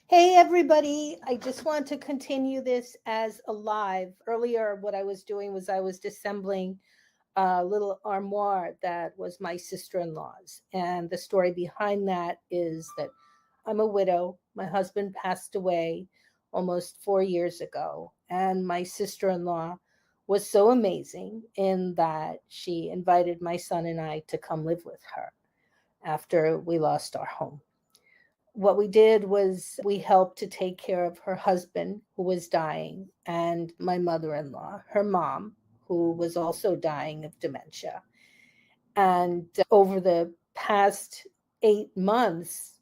Hey, everybody. I just want to continue this as a live. Earlier, what I was doing was I was disassembling a little armoire that was my sister in law's. And the story behind that is that I'm a widow. My husband passed away almost 4 years ago. And my sister in law was so amazing in that she invited my son and I to come live with her after we lost our home. What we did was we helped to take care of her husband who was dying and my mother-in-law, her mom, who was also dying of dementia. And over the past 8 months,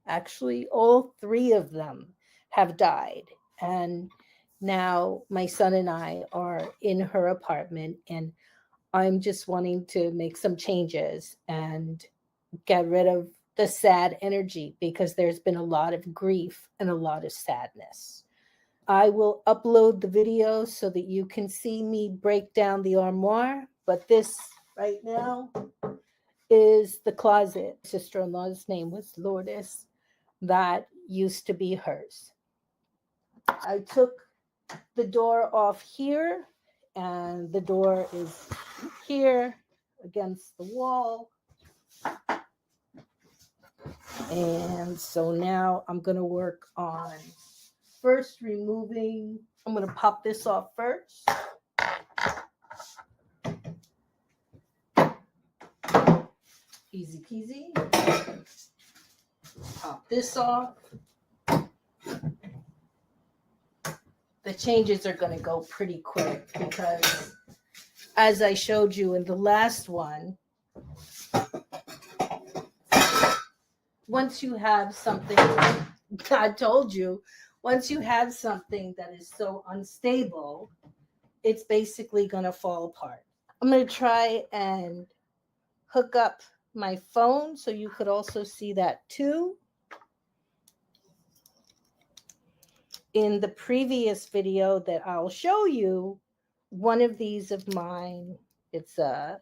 actually, all three of them have died. And now my son and I are in her apartment, and I'm just wanting to make some changes and get rid of the sad energy because there's been a lot of grief and a lot of sadness. I will upload the video so that you can see me break down the armoire, but this right now is the closet. Sister-in-law's name was Lourdes. That used to be hers. I took the door off here, and the door is here against the wall. And so now I'm going to work on first removing, I'm going to pop this off first. Easy peasy. Pop this off. The changes are going to go pretty quick because, as I showed you in the last one, once you have something, I told you, once you have something that is so unstable, it's basically going to fall apart. I'm going to try and hook up my phone so you could also see that too. In the previous video that I'll show you, one of these of mine, it's a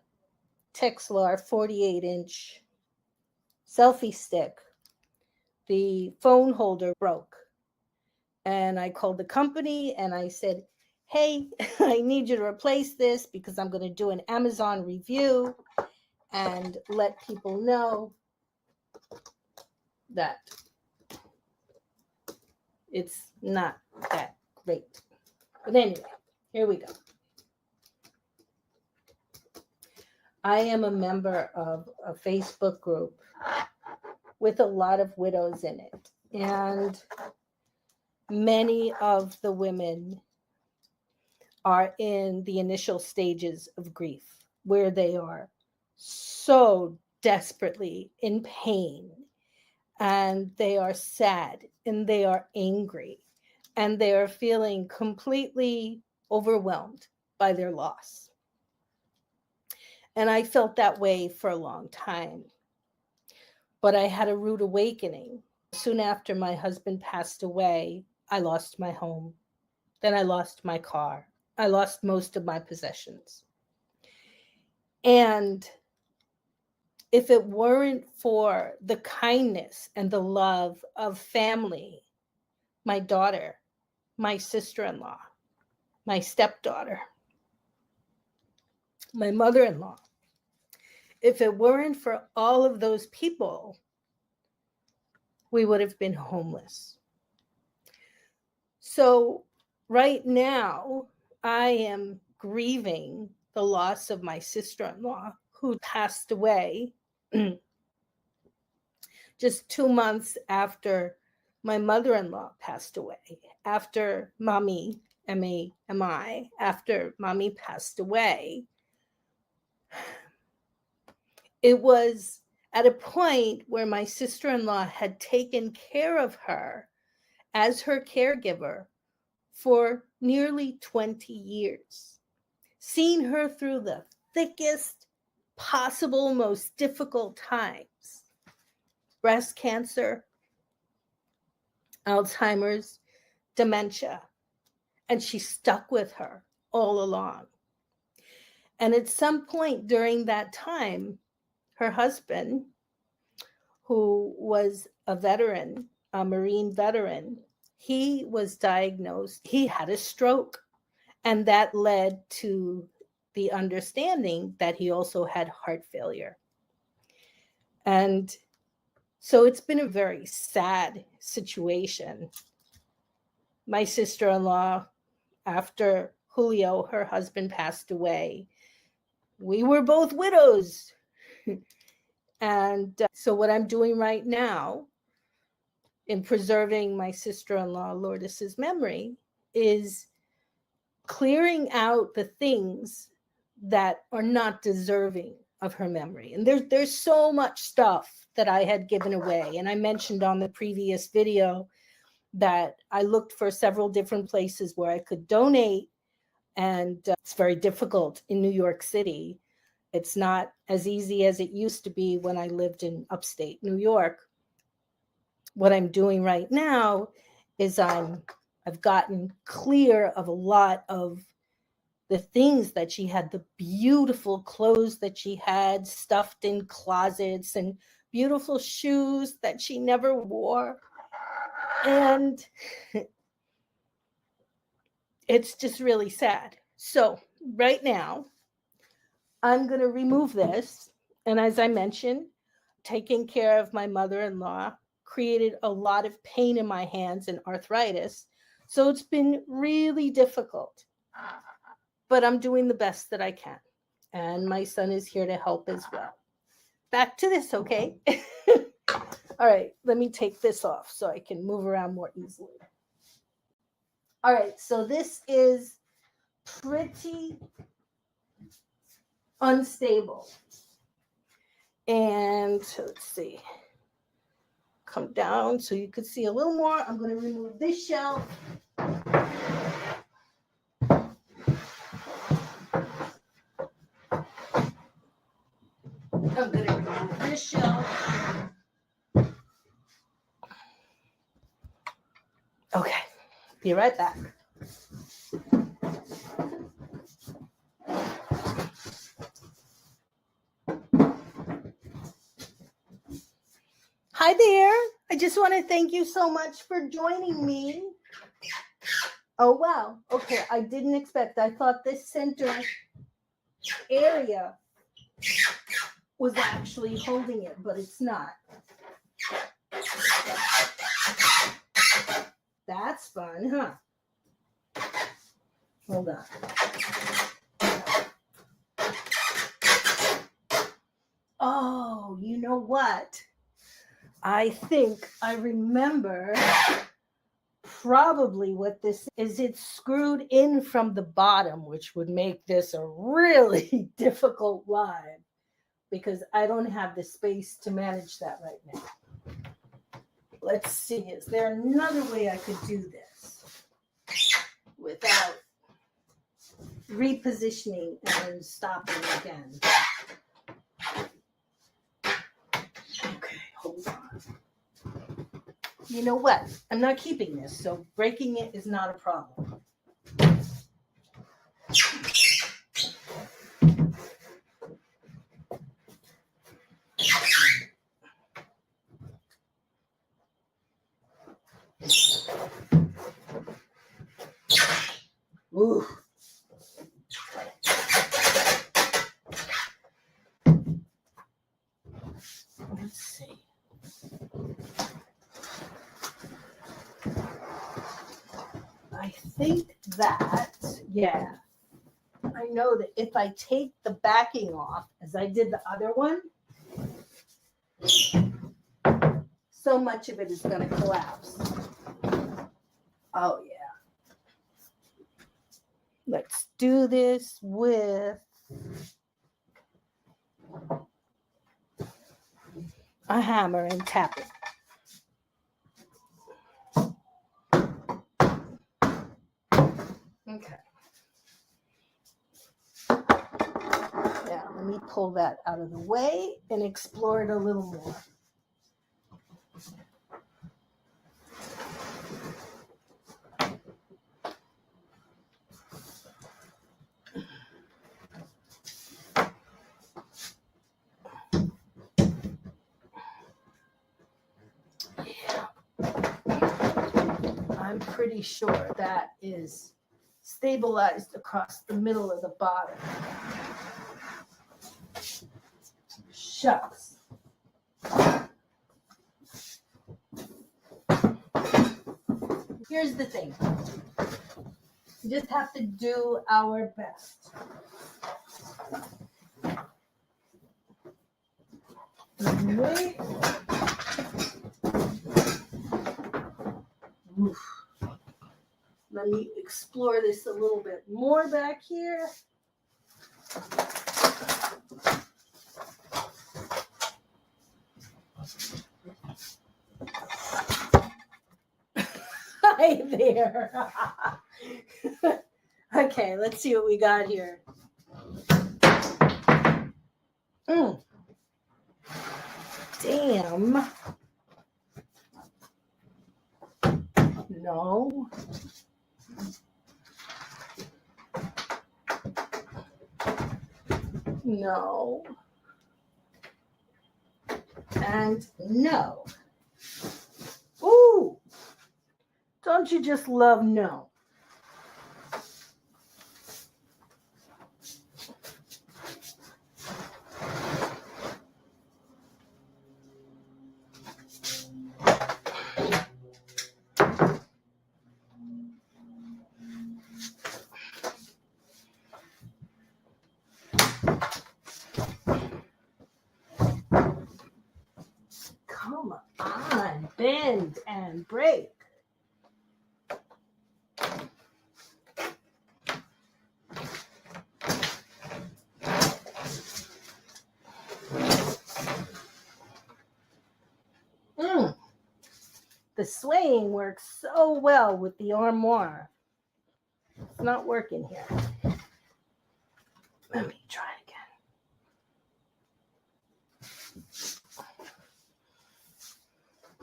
Texlar 48-inch selfie stick. The phone holder broke. And I called the company and I said, hey, I need you to replace this because I'm going to do an Amazon review and let people know that it's not that great. But anyway, here we go. I am a member of a Facebook group with a lot of widows in it. And many of the women are in the initial stages of grief where they are so desperately in pain, and they are sad, and they are angry, and they are feeling completely overwhelmed by their loss. And I felt that way for a long time. But I had a rude awakening. Soon after my husband passed away, I lost my home. Then I lost my car. I lost most of my possessions. And if it weren't for the kindness and the love of family, my daughter, my sister-in-law, my stepdaughter, my mother-in-law, if it weren't for all of those people, we would have been homeless. So right now, I am grieving the loss of my sister-in-law who passed away just 2 months after my mother-in-law passed away, after Mami, M-A-M-I, after Mami passed away. It was at a point where my sister-in-law had taken care of her as her caregiver for nearly 20 years, seen her through the thickest possible, most difficult times: breast cancer, Alzheimer's, dementia, and she stuck with her all along. And at some point during that time, her husband, who was a veteran a Marine veteran. He was diagnosed, he had a stroke, and that led to the understanding that he also had heart failure. And so it's been a very sad situation. My sister-in-law, after Julio, her husband, passed away, we were both widows. And so what I'm doing right now in preserving my sister-in-law Lourdes' memory is clearing out the things that are not deserving of her memory. And there's so much stuff that I had given away. And I mentioned on the previous video that I looked for several different places where I could donate. And it's very difficult in New York City. It's not as easy as it used to be when I lived in upstate New York. What I'm doing right now is I've gotten clear of a lot of the things that she had, the beautiful clothes that she had stuffed in closets and beautiful shoes that she never wore. And it's just really sad. So right now, I'm going to remove this. And as I mentioned, taking care of my mother-in-law created a lot of pain in my hands and arthritis. So it's been really difficult. But I'm doing the best that I can. And my son is here to help as well. Back to this, okay? All right, let me take this off so I can move around more easily. All right, so this is pretty unstable. And let's see. Come down so you could see a little more. I'm going to remove this shelf. I'm going to remove this shelf. Okay, be right back. Hi there. I just want to thank you so much for joining me. Oh, wow. Okay, I didn't expect. I thought this center area was actually holding it, but it's not. That's fun, huh? Hold on. Oh, you know what? I think I remember probably what this is. It's screwed in from the bottom, which would make this a really difficult live because I don't have the space to manage that right now. Let's see, is there another way I could do this without repositioning and stopping again? Okay, hold on. You know what? I'm not keeping this, so breaking it is not a problem. Ooh. Let's see. I think that, yeah, I know that if I take the backing off, as I did the other one, so much of it is going to collapse. Oh, yeah. Let's do this with a hammer and tap it. Okay. Now, let me pull that out of the way and explore it a little more. Yeah. I'm pretty sure that is stabilized across the middle of the bottom. Shucks. Here's the thing. We just have to do our best. Wait. Oof. Let me explore this a little bit more back here. Hi there. Okay, let's see what we got here. Damn. No. No. And no. Ooh. Don't you just love no? Come on, bend and break. The swaying works so well with the armoire. It's not working here. Let me try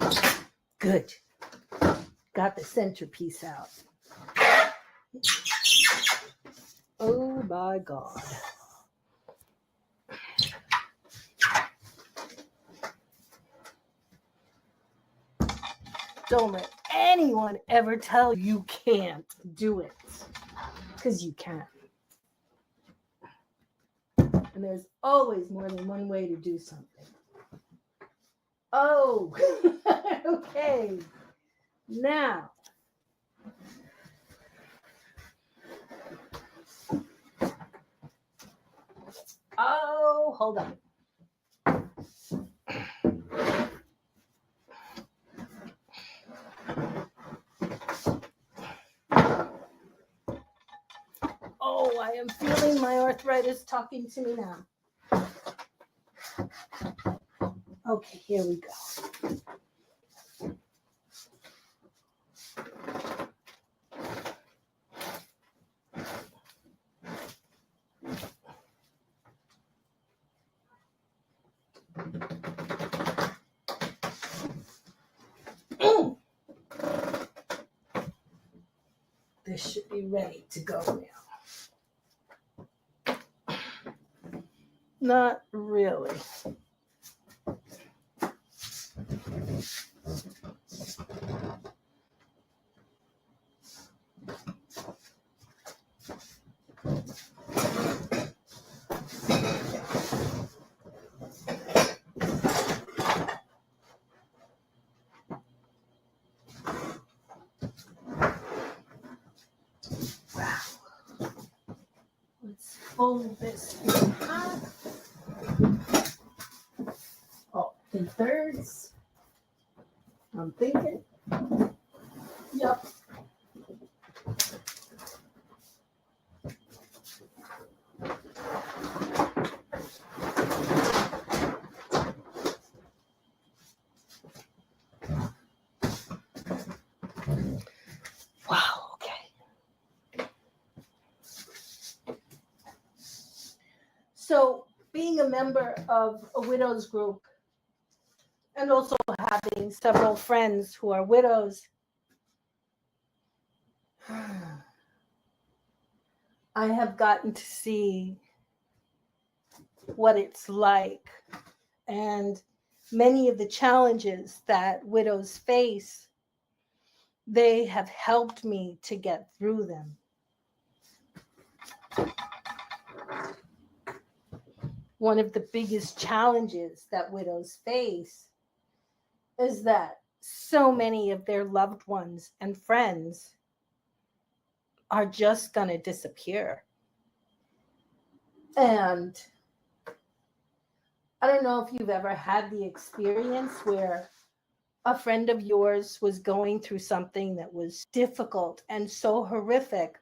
again. Good. Got the centerpiece out. Oh my God. Don't let anyone ever tell you can't do it, because you can. And there's always more than one way to do something. Oh, okay. Now, oh, hold on. Oh, I am feeling my arthritis talking to me now. Okay, here we go. This should be ready to go now. Not really. Fold this in half. Oh, in thirds. I'm thinking. Yep. Wow. So being a member of a widows group and also having several friends who are widows, I have gotten to see what it's like and many of the challenges that widows face they have helped me to get through them. One of the biggest challenges that widows face is that so many of their loved ones and friends are just going to disappear. And I don't know if you've ever had the experience where a friend of yours was going through something that was difficult and so horrific,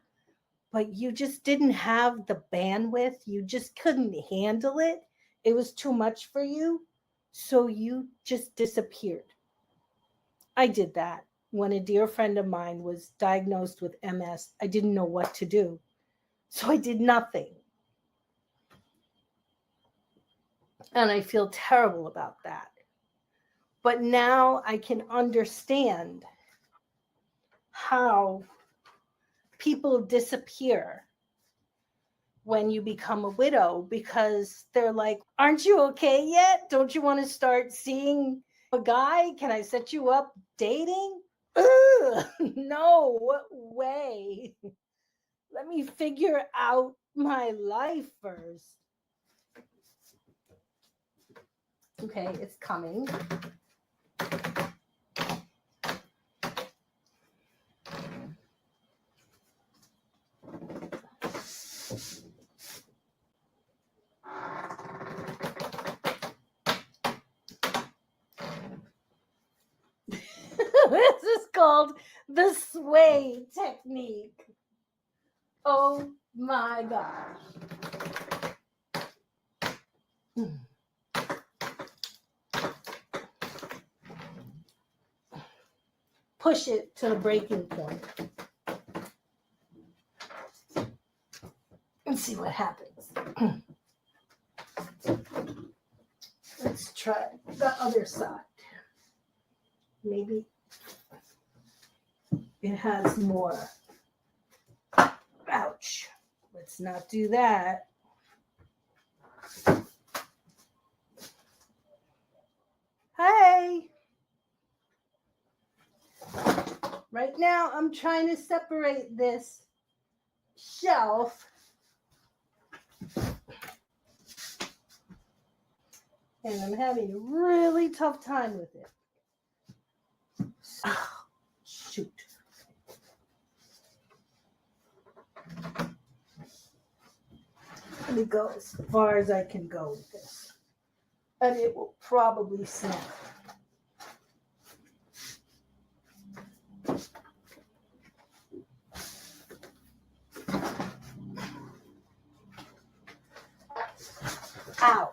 but you just didn't have the bandwidth. You just couldn't handle it. It was too much for you. So you just disappeared. I did that when a dear friend of mine was diagnosed with MS. I didn't know what to do. So I did nothing. And I feel terrible about that. But now I can understand how people disappear when you become a widow, because they're like, aren't you okay yet? Don't you want to start seeing a guy? Can I set you up dating? Ugh, no, what way? Let me figure out my life first. Okay, it's coming. This is called the sway technique. Oh my gosh. Push it to the breaking point and see what happens. Let's try the other side. Maybe it has more. Ouch. Let's not do that. Hey. Right now, I'm trying to separate this shelf. And I'm having a really tough time with it. Oh, shoot. Let me go as far as I can go with this. And it will probably snap. Ow.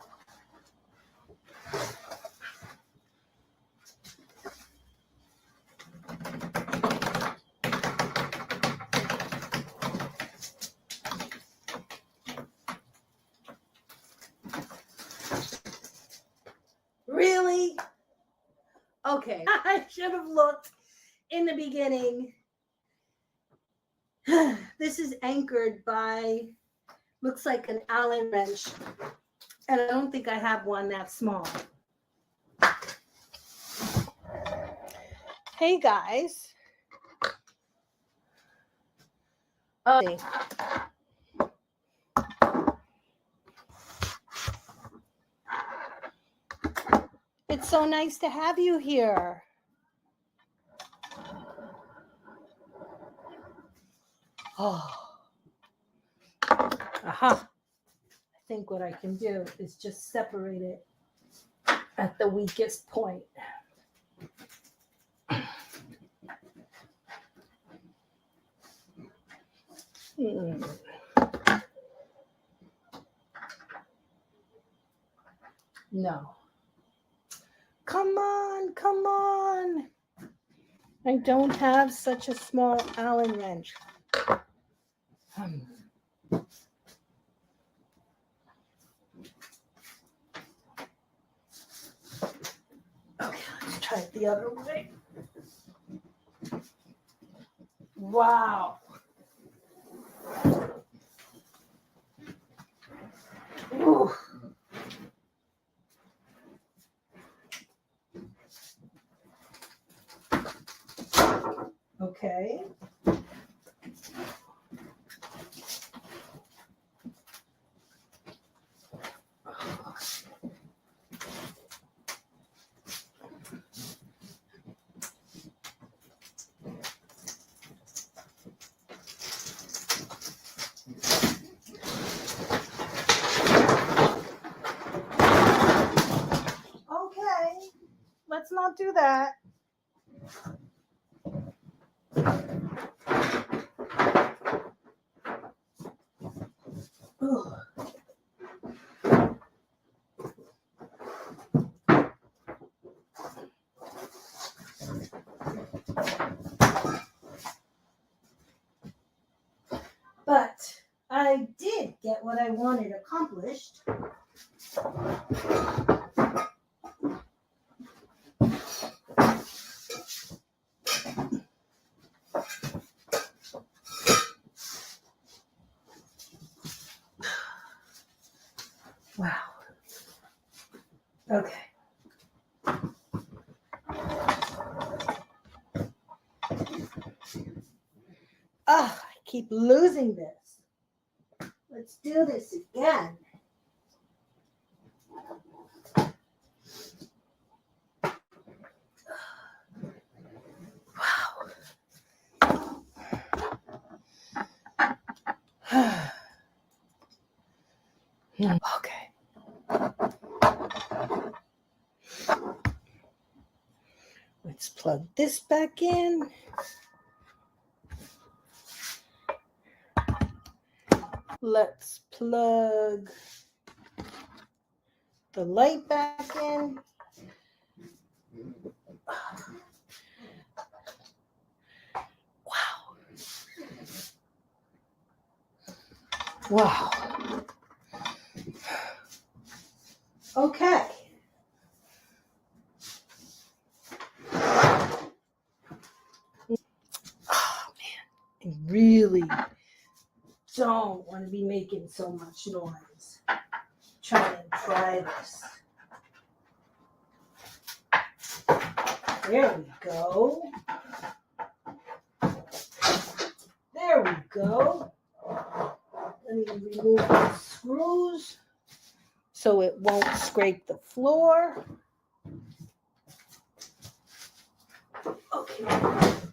Really? Okay. I should have looked in the beginning. This is anchored by, looks like an Allen wrench. And I don't think I have one that small. Hey guys. Okay. It's so nice to have you here. Oh. Aha. I think what I can do is just separate it at the weakest point. No. Come on, come on. I don't have such a small Allen wrench. Okay, let's try it the other way. Wow. Ooh. Okay. Okay. Okay, let's not do that. Ugh. But I did get what I wanted accomplished. Wow. Okay. I keep losing this. Let's do this again. Wow. Okay. Let's plug this back in. Let's plug the light back in. Wow. Wow. Okay. Oh, man. I really don't want to be making so much noise. Try this. There we go. There we go. Let me remove the screws so it won't scrape the floor. Okay,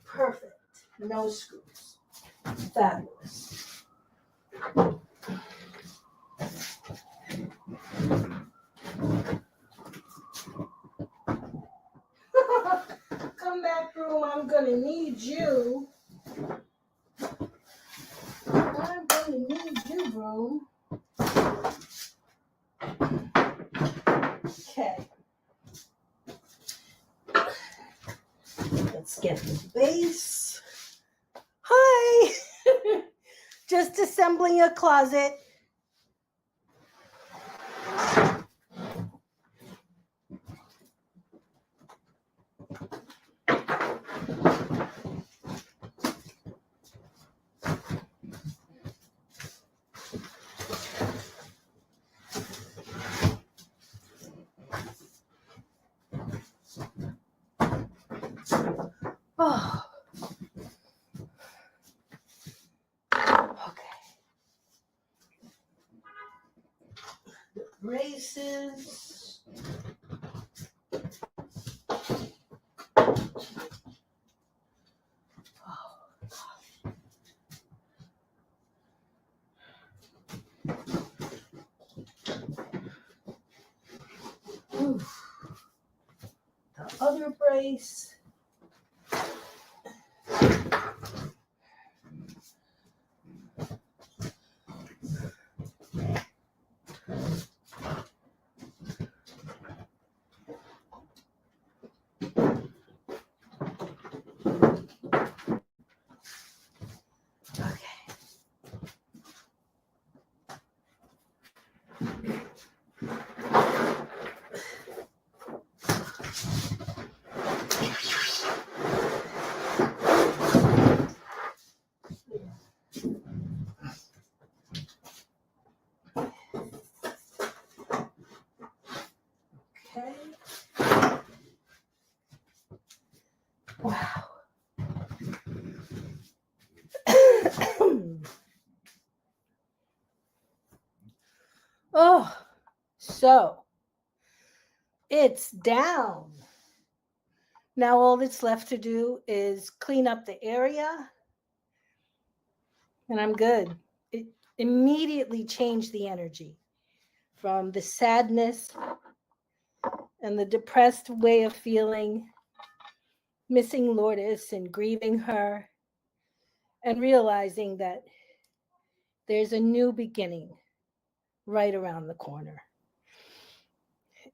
perfect. No screws. Fabulous. Come back, broom. I'm gonna need you. I'm gonna need you, broom. Okay. Let's get the base. Hi. Just assembling a closet. Oh. Okay. The braces. Oof. The other brace. Okay. Wow. So it's down. Now all that's left to do is clean up the area, and I'm good. It immediately changed the energy from the sadness and the depressed way of feeling, missing Lourdes and grieving her, and realizing that there's a new beginning right around the corner.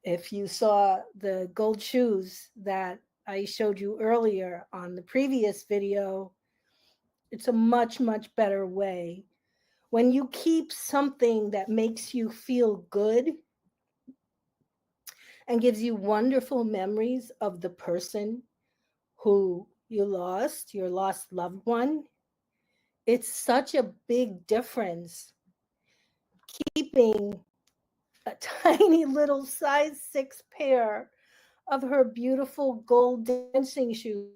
If you saw the gold shoes that I showed you earlier on the previous video, it's a much, much better way. When you keep something that makes you feel good and gives you wonderful memories of the person who you lost, your lost loved one, it's such a big difference keeping a tiny little size 6 pair of her beautiful gold dancing shoes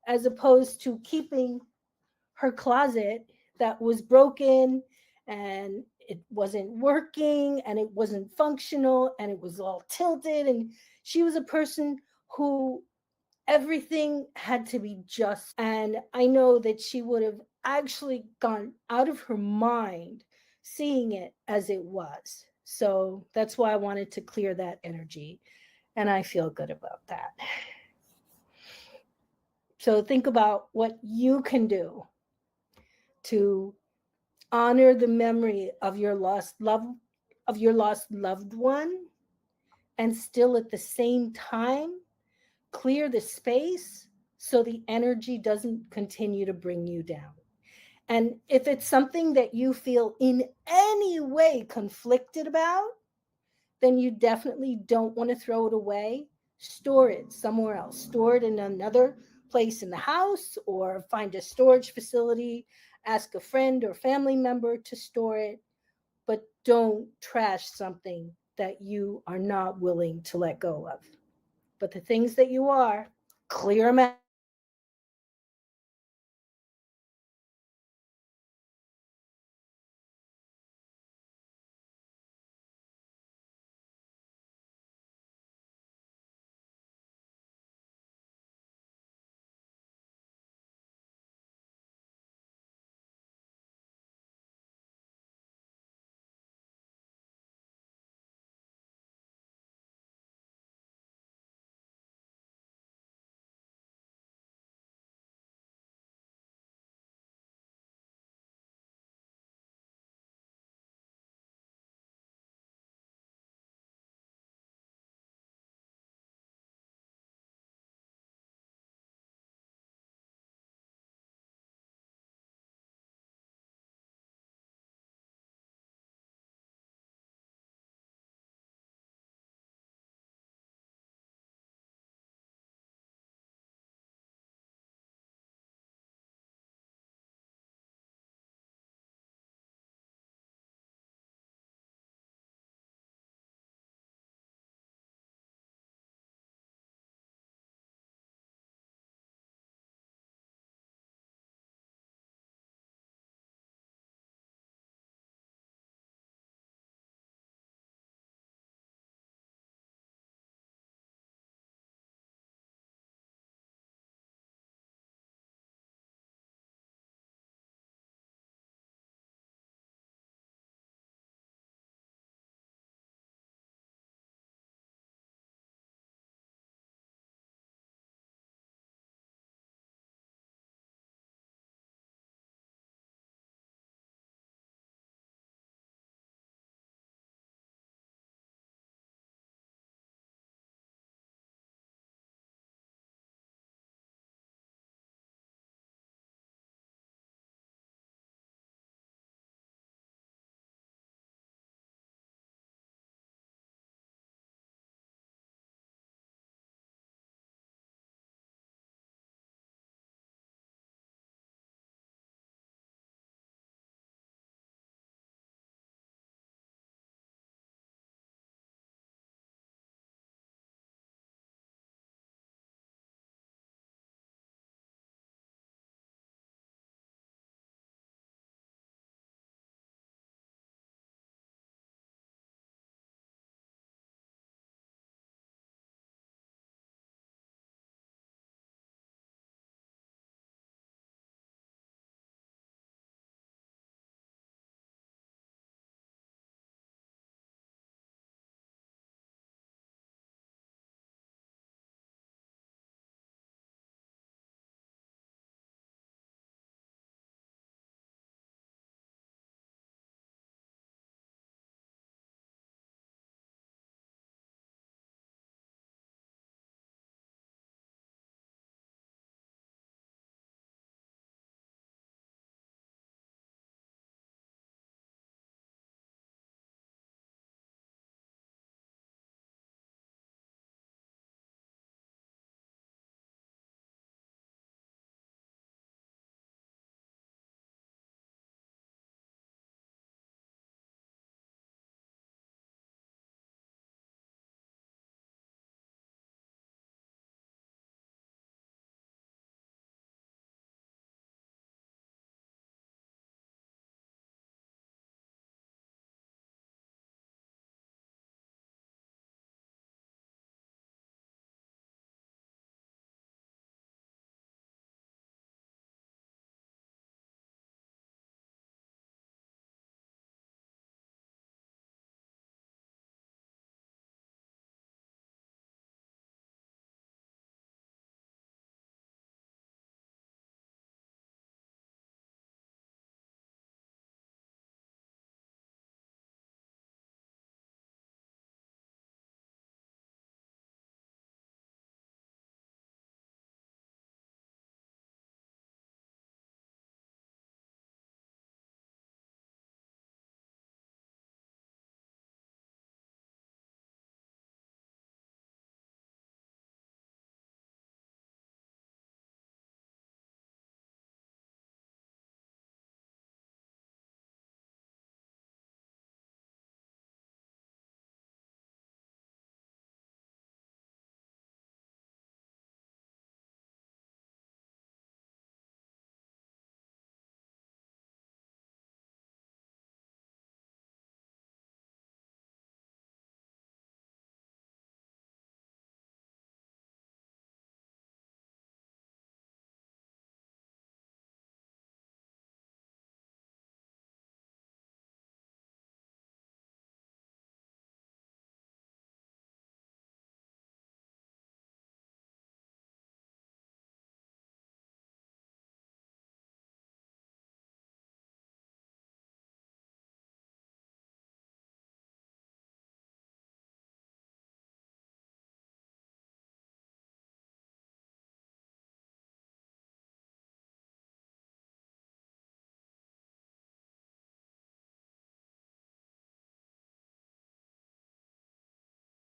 as opposed to keeping her closet that was broken and it wasn't working and it wasn't functional and it was all tilted. And she was a person who everything had to be just. And I know that she would have actually gone out of her mind seeing it as it was. So that's why I wanted to clear that energy. And I feel good about that. So think about what you can do to honor the memory of your lost loved one, and still at the same time clear the space so the energy doesn't continue to bring you down. And if it's something that you feel in any way conflicted about, then you definitely don't want to throw it away. Store it somewhere else. Store it in another place in the house or find a storage facility. Ask a friend or family member to store it. But don't trash something that you are not willing to let go of. But the things that you are, clear them out.